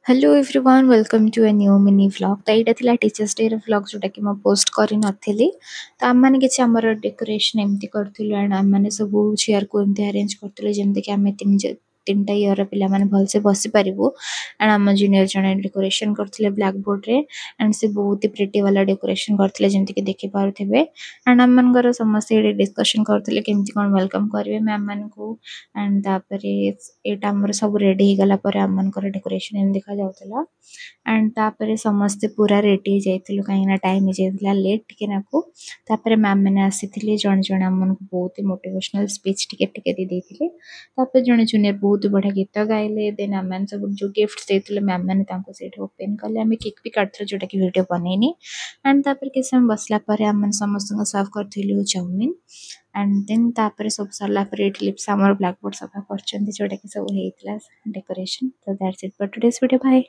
Hello everyone welcome to a new mini vlog तो यहाँ थिला टीचर्स डे व्लॉग जोटा कि मैं पोस्ट करी नथिली तो आम मैंने किसी आमर डेकोरेशन एमती करथिलु एंड आम मैंने सब चेयर को एमती अरेंज करथिलु जेमति कि आमे तीन टा ईयर पिला माने भलसे बसी पारिबो एंड आम जूनियर जने डेकोरेशन करथिले ब्लैक बोर्ड रे एंड से बहुत ही प्रिटी वाला डेकोरेशन करथिले जेमति कि देखि पारुथिबे एंड आम मनकर समस्त ये डिस्कशन करथिले केमति कोन वेलकम करिवे मैम मान को एंड तापरे एटा हमर सब रेडी हो गला पर आम मनकर डेकोरेशन एम देखा जाउतला एंड तापरे समस्त पूरा रेडी जाइथिलु काहे ना टाइम जाइथिला लेट टिके नाकू तापरे मैम मैंने आसीथिले जण जण हमन को बहुत ही मोटिवेशनल स्पीच टिके दे देथिले तापरे जणे जूनियर बहुत बढ़िया गीत गाइले देन आम मन सब जो गिफ्ट देथिले मैम मैंने तांको सेठ ओपन कले आमे केक भी काटथिलु जोटा कि वीडियो बनेनी एंड तापरे के समय बसला पर आम मन समस्त को सर्व करथिलु चाउमीन एंड देन तापरे सब सरला पर एठी लिप्स हमर ब्लैक बोर्ड सफा करचंदी जोटा कि सब हेइतला डेकोरेशन तो that's it for today's video bye.